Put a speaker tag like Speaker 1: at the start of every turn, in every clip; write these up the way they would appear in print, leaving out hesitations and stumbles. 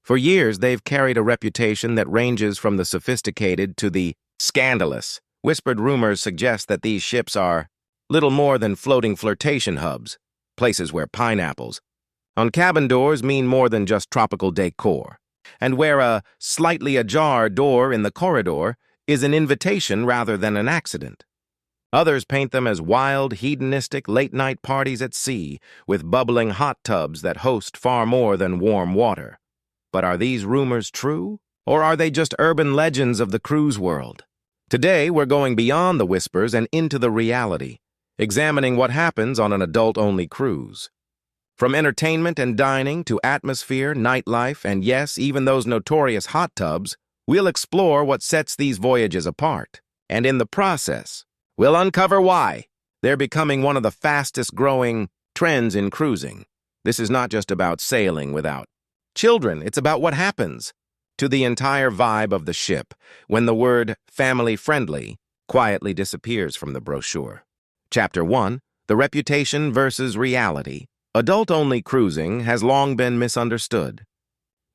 Speaker 1: For years, they've carried a reputation that ranges from the sophisticated to the scandalous. Whispered rumors suggest that these ships are little more than floating flirtation hubs, places where pineapples on cabin doors mean more than just tropical decor, and where a slightly ajar door in the corridor is an invitation rather than an accident. Others paint them as wild, hedonistic late-night parties at sea with bubbling hot tubs that host far more than warm water. But are these rumors true, or are they just urban legends of the cruise world? Today, we're going beyond the whispers and into the reality, examining what happens on an adult-only cruise. From entertainment and dining to atmosphere, nightlife, and yes, even those notorious hot tubs, we'll explore what sets these voyages apart. And in the process, we'll uncover why they're becoming one of the fastest-growing trends in cruising. This is not just about sailing without children. It's about what happens to the entire vibe of the ship when the word family-friendly quietly disappears from the brochure. Chapter 1, The Reputation versus Reality. Adult-only cruising has long been misunderstood.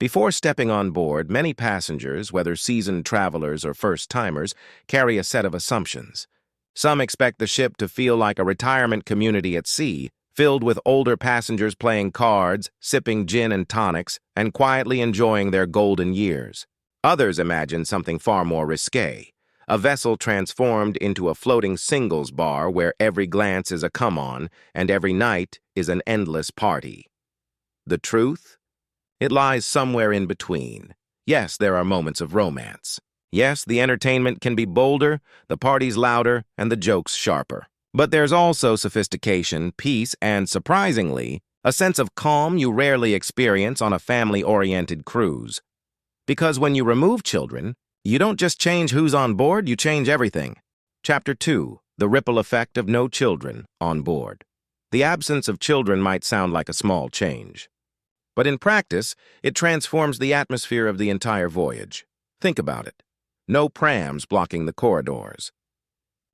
Speaker 1: Before stepping on board, many passengers, whether seasoned travelers or first-timers, carry a set of assumptions. Some expect the ship to feel like a retirement community at sea, filled with older passengers playing cards, sipping gin and tonics, and quietly enjoying their golden years. Others imagine something far more risque, a vessel transformed into a floating singles bar where every glance is a come-on and every night is an endless party. The truth? It lies somewhere in between. Yes, there are moments of romance. Yes, the entertainment can be bolder, the parties louder, and the jokes sharper. But there's also sophistication, peace, and, surprisingly, a sense of calm you rarely experience on a family-oriented cruise. Because when you remove children, you don't just change who's on board, you change everything. Chapter 2, The Ripple Effect of No Children on Board. The absence of children might sound like a small change. But in practice, it transforms the atmosphere of the entire voyage. Think about it. No prams blocking the corridors.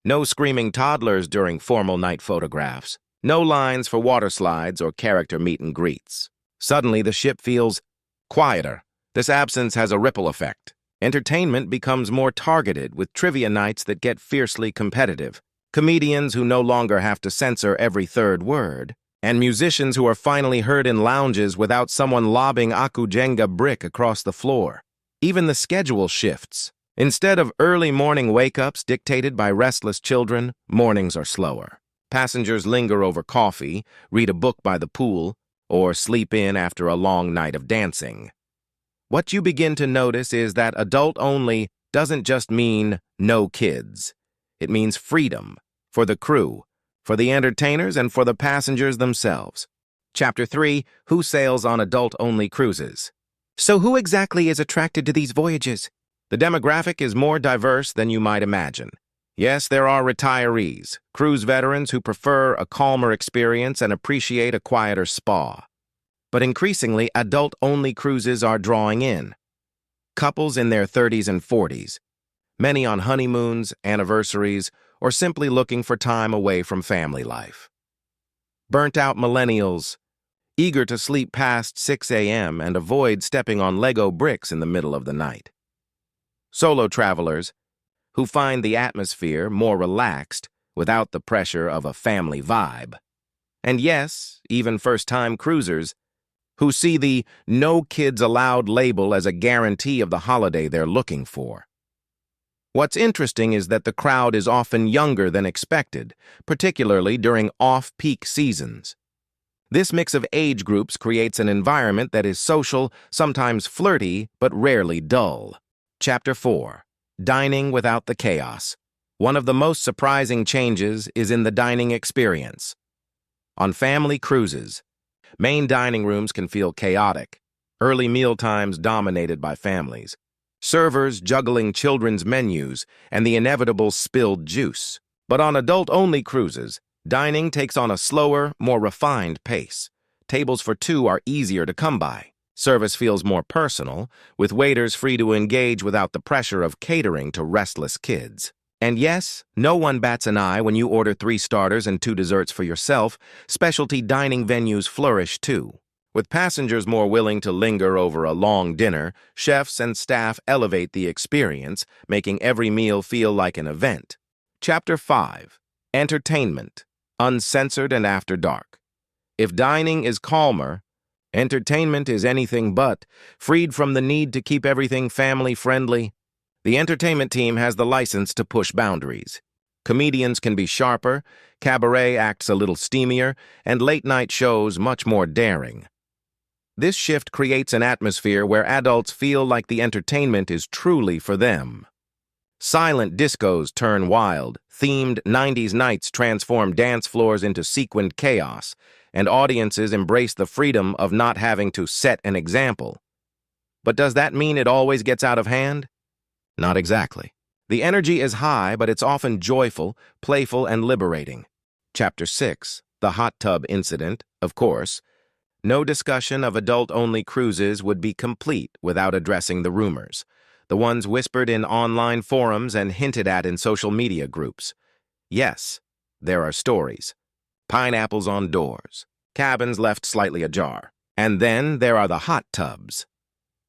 Speaker 1: No screaming toddlers during formal night photographs. No lines for water slides or character meet and greets. Suddenly, the ship feels quieter. This absence has a ripple effect. Entertainment becomes more targeted with trivia nights that get fiercely competitive, comedians who no longer have to censor every third word, and musicians who are finally heard in lounges without someone lobbing Aku Jenga brick across the floor. Even the schedule shifts. Instead of early morning wake-ups dictated by restless children, mornings are slower. Passengers linger over coffee, read a book by the pool, or sleep in after a long night of dancing. What you begin to notice is that adult-only doesn't just mean no kids. It means freedom for the crew, for the entertainers, and for the passengers themselves. Chapter 3, Who Sails on Adult-Only Cruises? So who exactly is attracted to these voyages? The demographic is more diverse than you might imagine. Yes, there are retirees, cruise veterans who prefer a calmer experience and appreciate a quieter spa. But increasingly, adult-only cruises are drawing in. Couples in their 30s and 40s, many on honeymoons, anniversaries, or simply looking for time away from family life. Burnt-out millennials, eager to sleep past 6 a.m. and avoid stepping on Lego bricks in the middle of the night. Solo travelers who find the atmosphere more relaxed without the pressure of a family vibe. And yes, even first-time cruisers who see the "no kids allowed" label as a guarantee of the holiday they're looking for. What's interesting is that the crowd is often younger than expected, particularly during off-peak seasons. This mix of age groups creates an environment that is social, sometimes flirty, but rarely dull. Chapter 4, Dining Without the Chaos. One of the most surprising changes is in the dining experience. On family cruises, main dining rooms can feel chaotic, early meal times dominated by families, servers juggling children's menus, and the inevitable spilled juice. But on adult-only cruises, dining takes on a slower, more refined pace. Tables for two are easier to come by. Service feels more personal, with waiters free to engage without the pressure of catering to restless kids. And yes, no one bats an eye when you order 3 starters and 2 desserts for yourself. Specialty dining venues flourish too. With passengers more willing to linger over a long dinner, chefs and staff elevate the experience, making every meal feel like an event. Chapter 5. Entertainment, Uncensored and After Dark. If dining is calmer, entertainment is anything but, freed from the need to keep everything family-friendly. The entertainment team has the license to push boundaries. Comedians can be sharper, cabaret acts a little steamier, and late-night shows much more daring. This shift creates an atmosphere where adults feel like the entertainment is truly for them. Silent discos turn wild, themed 90s nights transform dance floors into sequined chaos, and audiences embrace the freedom of not having to set an example. But does that mean it always gets out of hand? Not exactly. The energy is high, but it's often joyful, playful, and liberating. Chapter 6. The Hot Tub Incident, of course. No discussion of adult-only cruises would be complete without addressing the rumors, the ones whispered in online forums and hinted at in social media groups. Yes, there are stories. Pineapples on doors, cabins left slightly ajar, and then there are the hot tubs.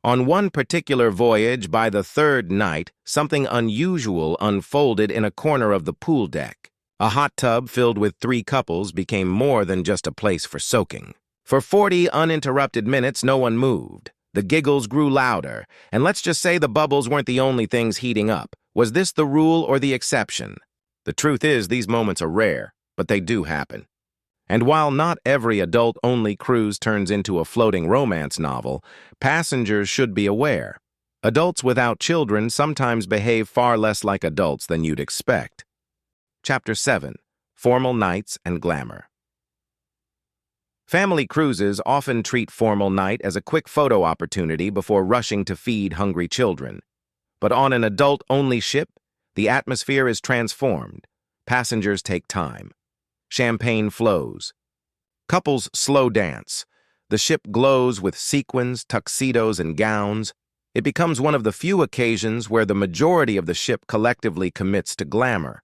Speaker 1: On one particular voyage, by the third night, something unusual unfolded in a corner of the pool deck. A hot tub filled with 3 couples became more than just a place for soaking. For 40 uninterrupted minutes, no one moved. The giggles grew louder, and let's just say the bubbles weren't the only things heating up. Was this the rule or the exception? The truth is, these moments are rare, but they do happen. And while not every adult-only cruise turns into a floating romance novel, passengers should be aware. Adults without children sometimes behave far less like adults than you'd expect. Chapter 7. Formal Nights and Glamour. Family cruises often treat formal night as a quick photo opportunity before rushing to feed hungry children. But on an adult-only ship, the atmosphere is transformed. Passengers take time. Champagne flows. Couples slow dance. The ship glows with sequins, tuxedos, and gowns. It becomes one of the few occasions where the majority of the ship collectively commits to glamour.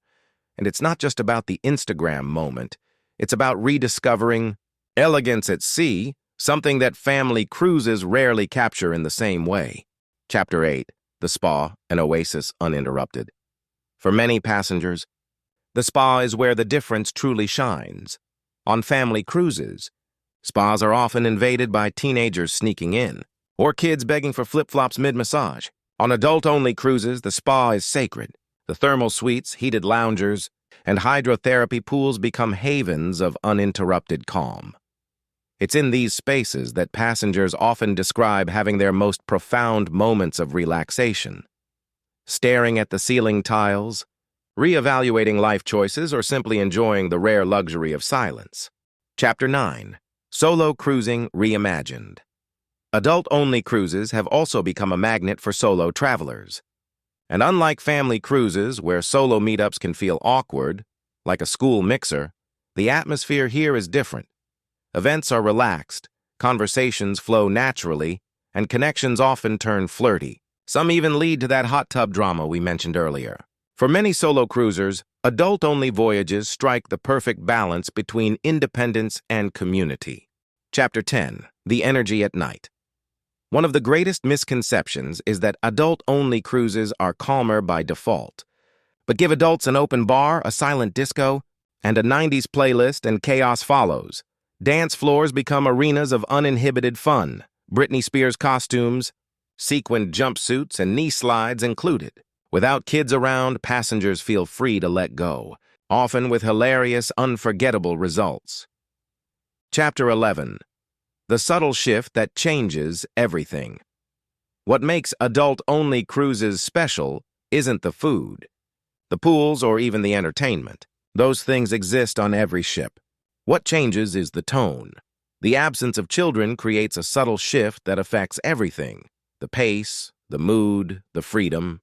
Speaker 1: And it's not just about the Instagram moment. It's about rediscovering elegance at sea, something that family cruises rarely capture in the same way. Chapter 8. The Spa, an Oasis Uninterrupted. For many passengers, the spa is where the difference truly shines. On family cruises, spas are often invaded by teenagers sneaking in, or kids begging for flip-flops mid-massage. On adult-only cruises, the spa is sacred. The thermal suites, heated loungers, and hydrotherapy pools become havens of uninterrupted calm. It's in these spaces that passengers often describe having their most profound moments of relaxation. Staring at the ceiling tiles, reevaluating life choices, or simply enjoying the rare luxury of silence. Chapter 9. Solo Cruising Reimagined. Adult-only cruises have also become a magnet for solo travelers. And unlike family cruises, where solo meetups can feel awkward, like a school mixer, the atmosphere here is different. Events are relaxed, conversations flow naturally, and connections often turn flirty. Some even lead to that hot tub drama we mentioned earlier. For many solo cruisers, adult-only voyages strike the perfect balance between independence and community. Chapter 10. The Energy at Night. One of the greatest misconceptions is that adult-only cruises are calmer by default. But give adults an open bar, a silent disco, and a 90s playlist, and chaos follows. Dance floors become arenas of uninhibited fun, Britney Spears costumes, sequined jumpsuits, and knee slides included. Without kids around, passengers feel free to let go, often with hilarious, unforgettable results. Chapter 11. The Subtle Shift That Changes Everything. What makes adult-only cruises special isn't the food, the pools, or even the entertainment. Those things exist on every ship. What changes is the tone. The absence of children creates a subtle shift that affects everything: the pace, the mood, the freedom.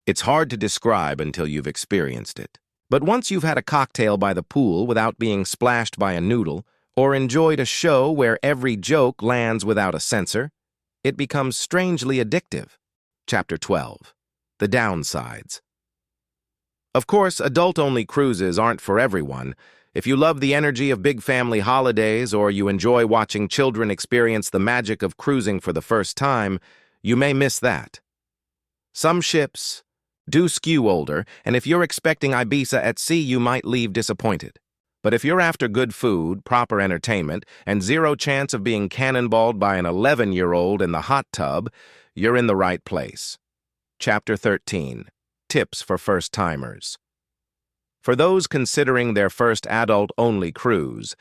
Speaker 1: It's hard to describe until you've experienced it. But once you've had a cocktail by the pool without being splashed by a noodle, or enjoyed a show where every joke lands without a censor, it becomes strangely addictive. Chapter 12. The Downsides. Of course, adult-only cruises aren't for everyone. If you love the energy of big family holidays or you enjoy watching children experience the magic of cruising for the first time, you may miss that. Some ships do skew older, and if you're expecting Ibiza at sea, you might leave disappointed. But if you're after good food, proper entertainment, and zero chance of being cannonballed by an 11-year-old in the hot tub, you're in the right place. Chapter 13. Tips for First-Timers. For those considering their first adult-only cruise,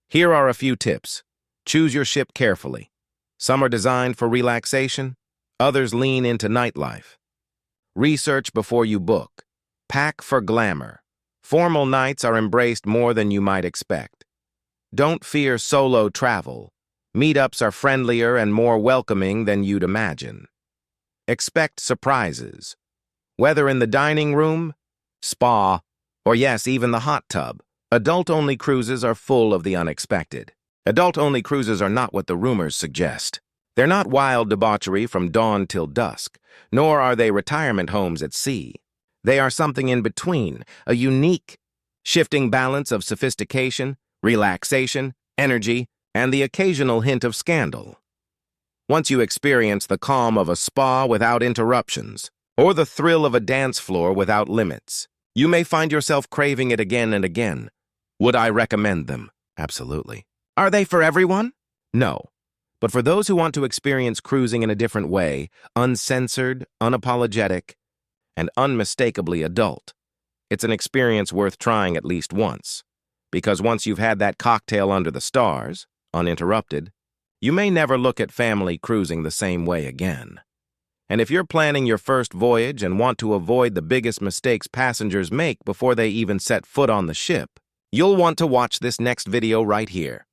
Speaker 1: here are a few tips. Choose your ship carefully. Some are designed for relaxation, others lean into nightlife. Research before you book. Pack for glamour. Formal nights are embraced more than you might expect. Don't fear solo travel. Meetups are friendlier and more welcoming than you'd imagine. Expect surprises. Whether in the dining room, spa, or yes, even the hot tub, adult-only cruises are full of the unexpected. Adult-only cruises are not what the rumors suggest. They're not wild debauchery from dawn till dusk, nor are they retirement homes at sea. They are something in between, a unique, shifting balance of sophistication, relaxation, energy, and the occasional hint of scandal. Once you experience the calm of a spa without interruptions, or the thrill of a dance floor without limits, you may find yourself craving it again and again. Would I recommend them? Absolutely. Are they for everyone? No. But for those who want to experience cruising in a different way, uncensored, unapologetic, and unmistakably adult, it's an experience worth trying at least once. Because once you've had that cocktail under the stars, uninterrupted, you may never look at family cruising the same way again. And if you're planning your first voyage and want to avoid the biggest mistakes passengers make before they even set foot on the ship, you'll want to watch this next video right here.